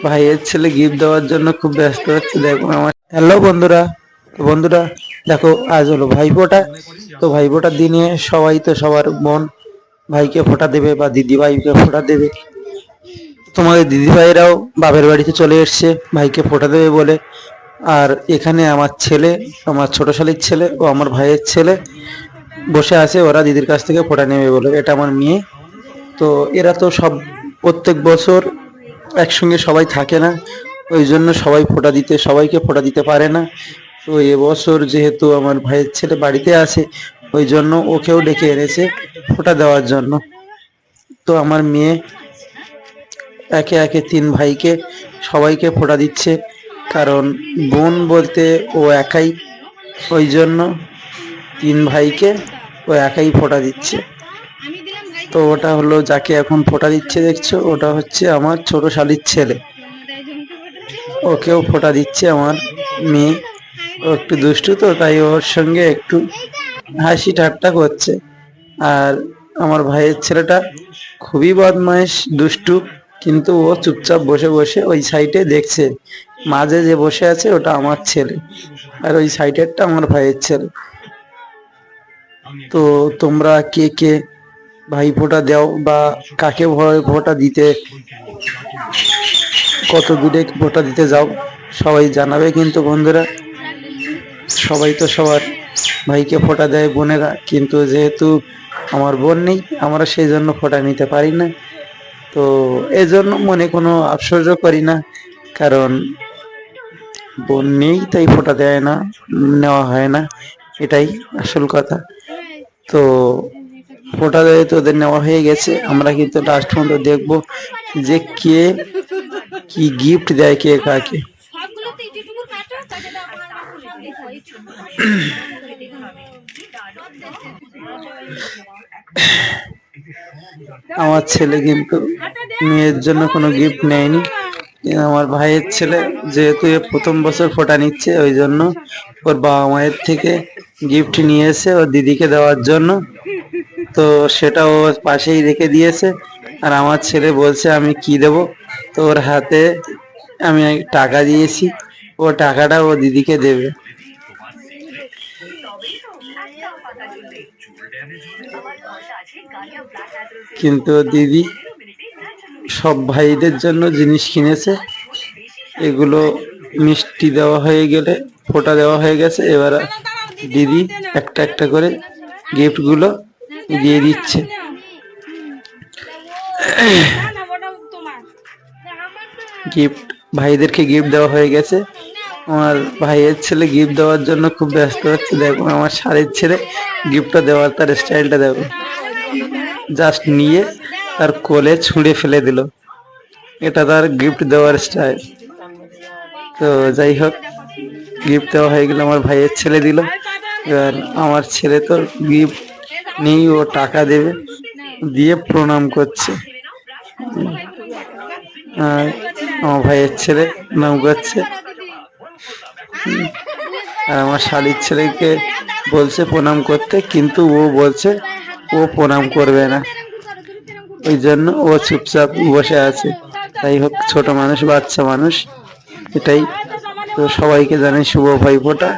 ভাইয়ের ছেলে গিফট দেওয়ার জন্য খুব ব্যস্ত হচ্ছে। দেখো আমার হ্যালো বন্ধুরা, তো বন্ধুরা দেখো আজ হলো ভাইফোঁটা। তো ভাইফোঁটার দিনে সবাই তো সবার বোন ভাইকে ফোঁটা দেবে বা দিদি ভাইকে ফোঁটা দেবে। তোমাদের দিদি ভাইরাও বাপের বাড়িতে চলে এসছে ভাইকে ফোঁটা দেবে বলে। আর এখানে আমার ছেলে, আমার ছোট শালীর ছেলে ও আমার ভাইয়ের ছেলে বসে আছে, ওরা দিদির কাছ থেকে ফোঁটা নেবে বলে। এটা আমার মেয়ে। তো এরা তো সব প্রত্যেক বছর একসঙ্গে সবাই থাকে না, ওই জন্য সবাইকে ফোঁটা দিতে পারে না। তো এবছর যেহেতু আমার ভাইয়ের ছেলে বাড়িতে আছে, ওই জন্য ওকেও ডেকে এনেছে ফোঁটা দেওয়ার জন্য। তো আমার মেয়ে একে একে তিন ভাইকে সবাইকে ফোঁটা দিচ্ছে, কারণ বোন বলতে ও একাই, ওই জন্য তিন ভাইকে ও একাই ফোঁটা দিচ্ছে। তো ওটা হলো যাকে এখন ফোঁটা দিচ্ছে দেখছো, ওটা হচ্ছে আমার ছোট শালীর ছেলে, ওকেও ফোঁটা দিচ্ছে আমার মেয়ে। ও একটু দুষ্টু, তো তাই ওর সঙ্গে একটু হাসি ঠাট্টা করছে। আর আমার ভাইয়ের ছেলেটা খুবই বদমাইশ দুষ্টু, কিন্তু ও চুপচাপ বসে বসে ওই সাইডে দেখছে। মাঝে যে বসে আছে ওটা আমার ছেলে, আর ওই সাইডেরটা আমার ভাইয়ের ছেলে। তো তোমরা কে কে ভাই ফোঁটা দাও বা কাকে ফোঁটা দিতে, কত দূরে ফোঁটা দিতে যাও, সবাই জানাবে কিন্তু বন্ধুরা। সবাই তো সবার ভাইকে ফোঁটা দেয় বোনেরা, কিন্তু যেহেতু আমার বোন নেই, আমরা সেই জন্য ফোঁটা নিতে পারি না। তো এজন্য মনে কোনো আফসোসও করি না, কারণ বোন নেই তাই ফোঁটা দেয় না, নেওয়া হয় না, এটাই আসল কথা। তো ফোঁটা দেয় তো ওদের নেওয়া হয়ে গেছে, আমরা কিন্তু লাস্ট পর্যন্ত দেখবো যে কে কি গিফট দেয় কে কাকে। আমার ছেলে কিন্তু মেয়ের জন্য কোনো গিফট নেয়নি। আমার ভাইয়ের ছেলে যেহেতু প্রথম বছর ফোঁটা নিচ্ছে, ওই জন্য ওর বাবা মায়ের থেকে গিফট নিয়ে এসে ওর দিদিকে দেওয়ার জন্য। তো সেটা ও পাশেই রেখে দিয়েছে। আর আমার ছেলে বলছে আমি কি দেব, তো ওর হাতে আমি টাকা দিয়েছি, ও টাকাটা ও দিদিকে দেবে। কিন্তু দিদি সব ভাইদের জন্য জিনিস কিনেছে। এগুলো মিষ্টি দেওয়া হয়ে গেলে, ফোঁটা দেওয়া হয়ে গেছে, এবার দিদি একটা একটা করে গিফটগুলো দিয়ে দিচ্ছে। গিফট ভাইদেরকে গিফট দেওয়া হয়ে গেছে। আমার ভাইয়ের ছেলে গিফট দেওয়ার জন্য খুব ব্যস্ত হচ্ছে। দেখো আমার শাড়ির ছেলে গিফটটা দেওয়ার তার স্টাইলটা দেখো, জাস্ট নিয়ে তার কোলে ছুঁড়ে ফেলে দিল, এটা তার গিফট দেওয়ার স্টাইল। তো যাই হোক, গিফট দেওয়া হয়ে গেল, আমার ভাইয়ের ছেলে দিল। এবার আমার ছেলে তো গিফট নেই, ও টাকা দেবে, দিয়ে প্রণাম করছে। আর আমার ভাইয়ের ছেলে প্রণাম করছে, আর আমার শালীর ছেলেকে বলছে প্রণাম করতে, কিন্তু ও বলছে ও প্রণাম করবে না, ওই জন্য ও চুপচাপ বসে আছে। তাই হোক, ছোট মানুষ, বাচ্চা মানুষ, এটাই। তো সবাইকে জানাই শুভ ভাইফোঁটা।